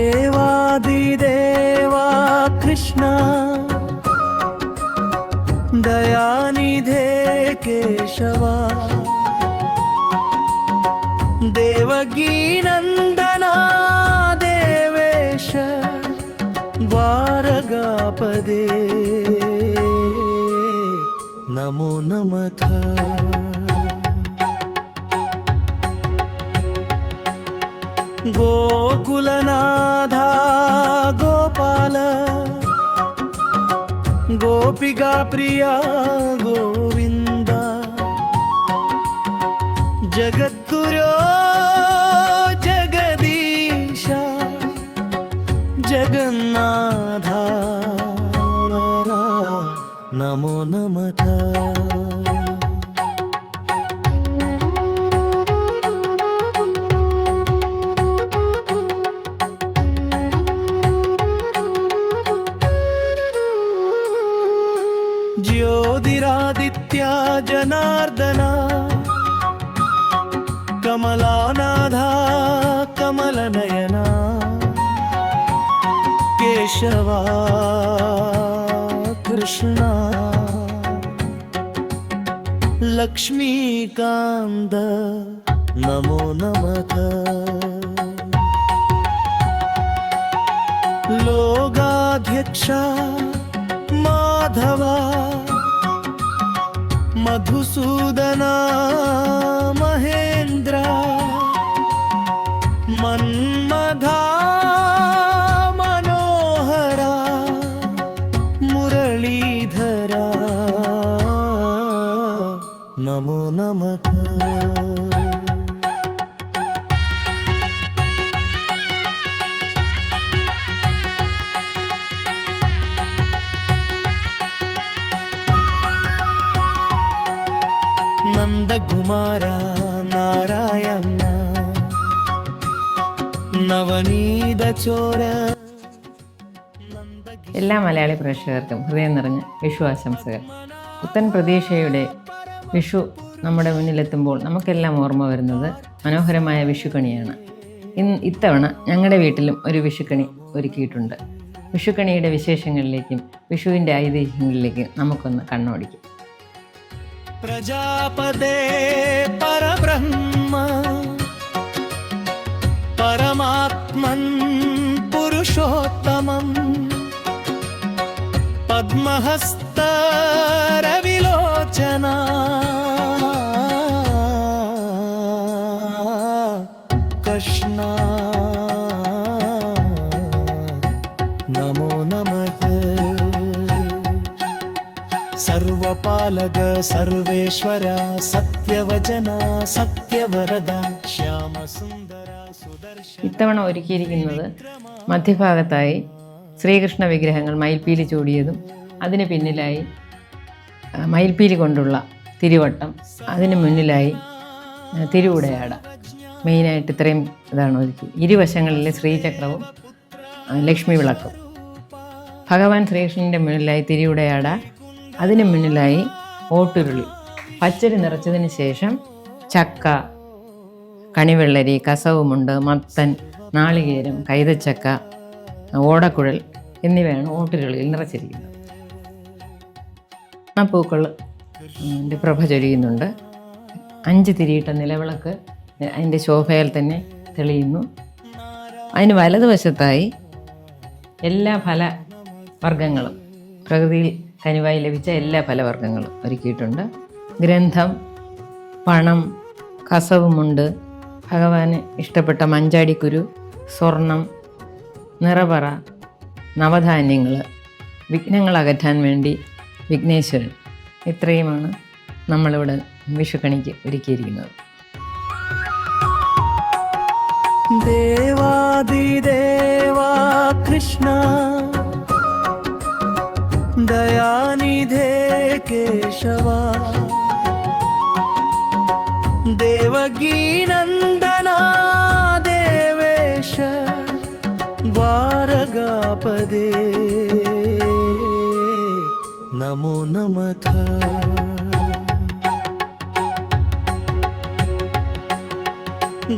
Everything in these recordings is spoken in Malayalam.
देवादिदेवा कृष्ण दयानिधे केशवा देवगीनन्दना देवेश द्वारकापदे नमो नमः। गोकुलनाथा गोपाल गोपिका प्रिया गोविन्द जगद्गुरो जगदीश जगन्नाथ नमो नमः। ज्योतिरादित्या जनार्दना कमलानाथा कमलनयना केशवा कृष्णा लक्ष्मीकान्त नमो नमः। लोकाध्यक्षा माधवा मधुसूदना महेन्द्र मन्मथा मनोहरा मुरलीधरा नमो नमः। നന്ദകുമാര നാരായണ നവനീത ചോര. എല്ലാ മലയാളി പ്രേക്ഷകർക്കും ഹൃദയം നിറഞ്ഞ വിഷു ആശംസകൾ. പുത്തൻ പ്രതീക്ഷയുടെ വിഷു നമ്മുടെ മുന്നിലെത്തുമ്പോൾ നമുക്കെല്ലാം ഓർമ്മ വരുന്നത് മനോഹരമായ വിഷുക്കണിയാണ്. ഇത്തവണ ഞങ്ങളുടെ വീട്ടിലും ഒരു വിഷുക്കണി ഒരുക്കിയിട്ടുണ്ട്. വിഷുക്കണിയുടെ വിശേഷങ്ങളിലേക്കും വിഷുവിൻ്റെ ഐതിഹ്യങ്ങളിലേക്കും നമുക്കൊന്ന് കണ്ണോടിക്കാം. പ്രജാപതേ പരബ്രഹ്മ പരമാത്മൻ പുരുഷോത്തമം പദ്മഹസ്തരവിലോചന കൃഷ്ണ നമോ നമഃ. സർവപാലക സർവേശ്വര സത്യവചന സത്യവരദ ശ്യാമസുന്ദര സുദർശന. ഇത്തവണ ഒരുക്കിയിരിക്കുന്നത് മധ്യഭാഗത്തായി ശ്രീകൃഷ്ണ വിഗ്രഹങ്ങൾ മയിൽപ്പീലി ചൂടിയതും അതിന് പിന്നിലായി മയിൽപ്പീലി കൊണ്ടുള്ള തിരുവട്ടം, അതിന് മുന്നിലായി തിരുവുടയാട. മെയിനായിട്ട് ഇത്രയും ഇതാണ് ഒരുക്കി. ഇരുവശങ്ങളിൽ ശ്രീചക്രവും ലക്ഷ്മി വിളക്കും. ഭഗവാൻ ശ്രീകൃഷ്ണൻ്റെ മുന്നിലായി തിരുവുടയാട, അതിന് മുന്നിലായി ഓട്ടുരുളി. പച്ചരി നിറച്ചതിന് ശേഷം ചക്ക, കണിവെള്ളരി, കസവുമുണ്ട്, മത്തൻ, നാളികേരം, കൈതച്ചക്ക, ഓടക്കുഴൽ എന്നിവയാണ് ഓട്ടുരുളിയിൽ നിറച്ചിരിക്കുന്നത്. ആ പൂക്കൾ പ്രഭ ചൊരിയുന്നുണ്ട്. 5 തിരിയിട്ട നിലവിളക്ക് അതിൻ്റെ ശോഭയിൽ തന്നെ തെളിയുന്നു. അതിന് വലതുവശത്തായി എല്ലാ ഫലവർഗ്ഗങ്ങളും, പ്രകൃതിയിൽ കനിവായി ലഭിച്ച എല്ലാ ഫലവർഗ്ഗങ്ങളും ഒരുക്കിയിട്ടുണ്ട്. ഗ്രന്ഥം, പണം, കസവുമുണ്ട്, ഭഗവാന് ഇഷ്ടപ്പെട്ട മഞ്ചാടിക്കുരു, സ്വർണം, നിറപറ, നവധാന്യങ്ങൾ, വിഘ്നങ്ങൾ അകറ്റാൻ വേണ്ടി വിഘ്നേശ്വരൻ. ഇത്രയുമാണ് നമ്മളിവിടെ വിഷുക്കണിക്ക് ഒരുക്കിയിരിക്കുന്നത്. ദേവാദിദേവാ കൃഷ്ണ दयानिधे केशवा देवगीनन्दना देवेश द्वारकापदे नमो नमः।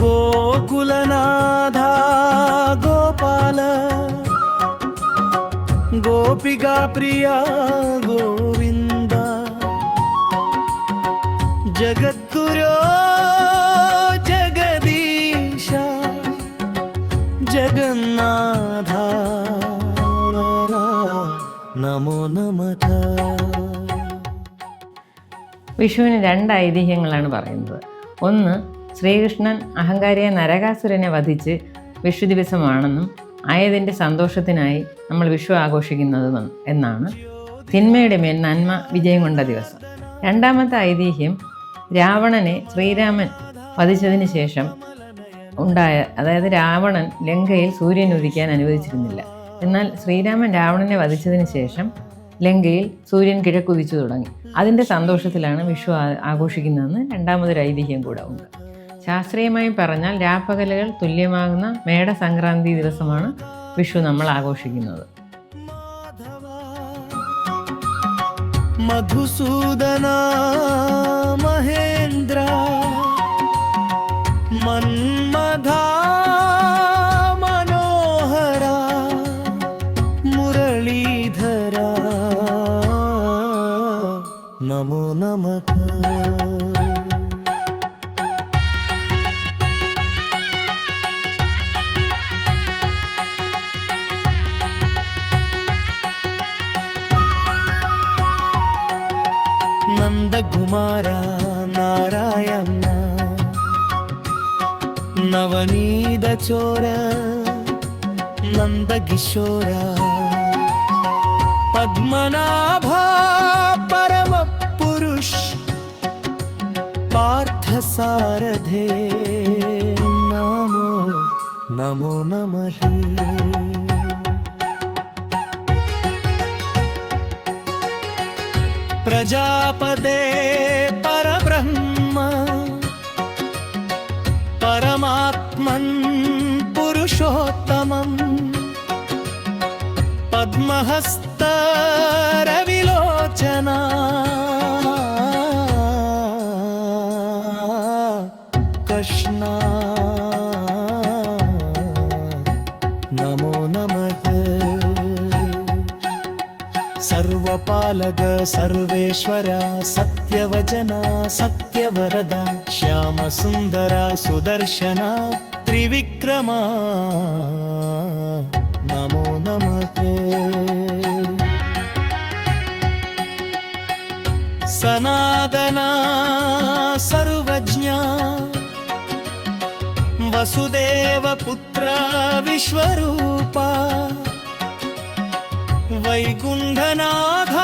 गोकुलनाथा गोपाल गोपिका प्रिया गोविन्द जगद्गुरो जगदीश जगन्नाथ नमो नमः. വിഷുവിന് രണ്ട് ഐതിഹ്യങ്ങളാണ് പറയുന്നത്. ഒന്ന്, ശ്രീകൃഷ്ണൻ അഹങ്കാരിയായ നരകാസുരനെ വധിച്ച് വിഷു ദിവസമാണെന്നും ആയതിൻ്റെ സന്തോഷത്തിനായി നമ്മൾ വിഷു ആഘോഷിക്കുന്നത് എന്നാണ്. തിന്മയുടെ മേൽ നന്മ വിജയം കൊണ്ട ദിവസം. രണ്ടാമത്തെ ഐതിഹ്യം, രാവണനെ ശ്രീരാമൻ വധിച്ചതിന് ശേഷം അതായത് രാവണൻ ലങ്കയിൽ സൂര്യൻ ഉദിക്കാൻ അനുവദിച്ചിരുന്നില്ല. എന്നാൽ ശ്രീരാമൻ രാവണനെ വധിച്ചതിന് ശേഷം ലങ്കയിൽ സൂര്യൻ കിഴക്കുദിച്ചു തുടങ്ങി. അതിൻ്റെ സന്തോഷത്തിലാണ് വിഷു ആഘോഷിക്കുന്നതെന്ന് രണ്ടാമതൊരു ഐതിഹ്യം കൂടെ ഉണ്ട്. ശാസ്ത്രീയമായി പറഞ്ഞാൽ രാപ്പകലുകൾ തുല്യമാകുന്ന മേട സംക്രാന്തി ദിവസമാണ് വിഷു നമ്മൾ ആഘോഷിക്കുന്നത്. മധുസൂദന മഹേന്ദ്ര മന്മഥ മനോഹര മുരളീധര നമോ നമഃ. നന്ദകുമാര നാരായണ നവനീത ചോര നന്ദകിശോര പത്മനാഭ പരമപുരുഷ പാർത്ഥസാരഥേ നമോ നമോ നമഃ. प्रजापते परब्रह्म परमात्मन् पुरुषोत्तमं पद्महस्त रविलोचना कृष्णा नमो नमः. सर्वपालक सर्वेश्वर सत्यवजना सत्यवरदा श्यामसुन्दरा सुदर्शना त्रिविक्रमा नमो नमः. सनातना सर्वज्ञा वसुदेवपुत्र विश्वरूपा वैकुण्ठनाथ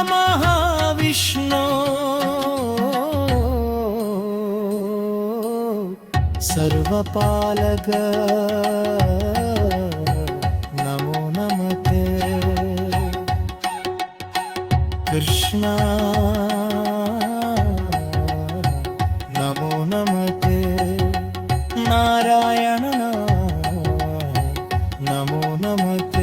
महाविष्णु सर्वपालक नमो नमः. कृष्णा नमो नमः. नारायण नमो नमः.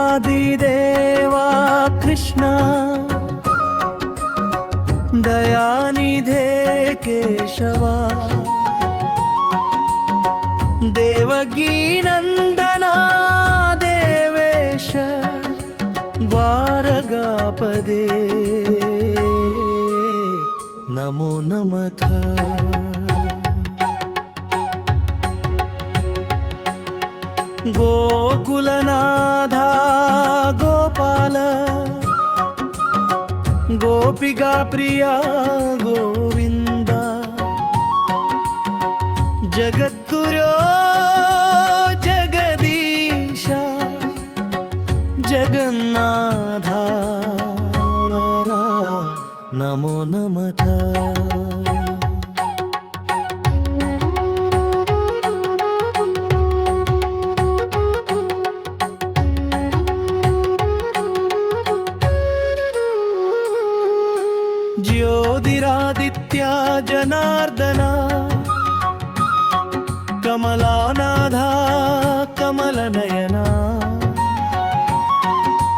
देवादिदेवा कृष्ण दयानिधे केशवा देवगीनन्दना देवेश द्वारकापदे नमो नमः. गोकुलनाथ गोपाल गोपिका प्रिया गोविन्द जगद्गुरो जगदीश जगन्नाथ नमो नमः. ज्योतिरादित्य जनार्दन कमलानाधा कमलनयना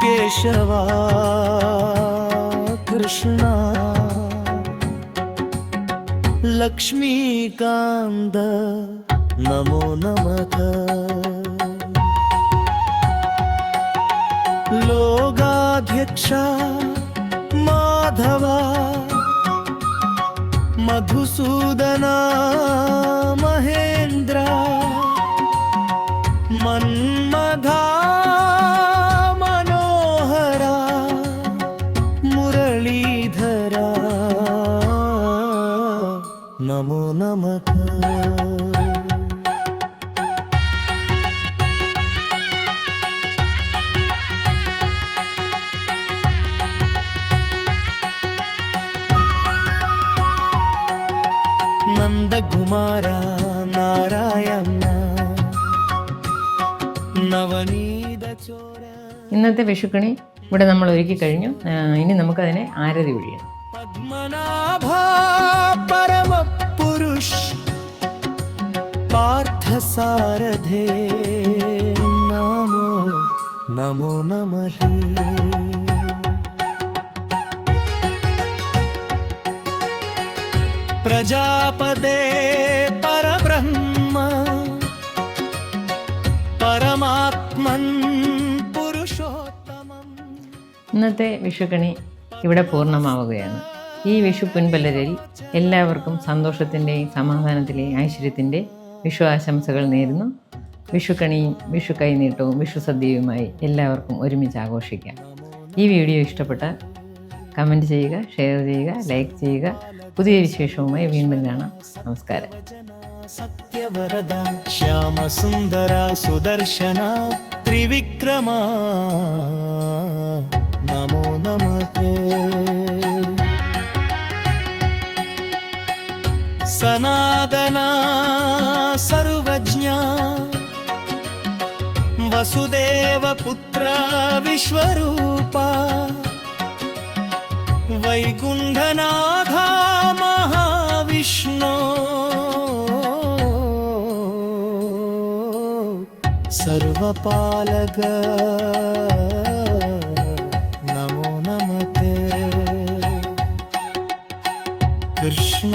केशवा कृष्णा लक्ष्मीकान्त नमो नमः लोगाध्यक्षा माधवा मधुसूदना महेन्द्र मन्मधा मनोहरा मुरलीधरा नमो नमः നന്ദകുമാര നാരായണ നവനീത ചോര. ഇന്നത്തെ വിഷുക്കണി ഇവിടെ നമ്മൾ ഒരുക്കി കഴിഞ്ഞു. ഇനി നമുക്കതിനെ ആരതി ഒഴിയണം. പത്മനാഭ പരമപുരുഷ പാർത്ഥസാരഥേ നമോ നമോ നമഃ. പ്രജാപതേ പരബ്രഹ്മ പരമാത്മൻ പുരുഷോത്തമം. ഇന്നത്തെ വിഷുക്കണി ഇവിടെ പൂർണ്ണമാവുകയാണ്. ഈ വിഷു പുൻപലരിൽ എല്ലാവർക്കും സന്തോഷത്തിൻ്റെയും സമാധാനത്തിൻ്റെയും ഐശ്വര്യത്തിൻ്റെ വിഷു ആശംസകൾ നേരുന്നു. വിഷുക്കണിയും വിഷു കൈനീട്ടവും വിഷു സദ്യയുമായി എല്ലാവർക്കും ഒരുമിച്ച് ആഘോഷിക്കാം. ഈ വീഡിയോ ഇഷ്ടപ്പെട്ടാൽ കമൻറ്റ് ചെയ്യുക, ഷെയർ ചെയ്യുക, ലൈക്ക് ചെയ്യുക. പുതിയ വിശേഷവുമായി വീണ്ടും കാണാം. നമസ്കാരം. സത്യവരദ ശ്യാമസുന്ദര സുദർശന ത്രിവിക്രമ നമോ നമഃ. സനാതന സർവജ്ഞ വസുദേവ പുത്ര വിശ്വരൂപ വൈകുണ്ഠനാഥ മഹാവിഷ്ണു സർവപാലക നമോ നമഃ. കൃഷ്ണ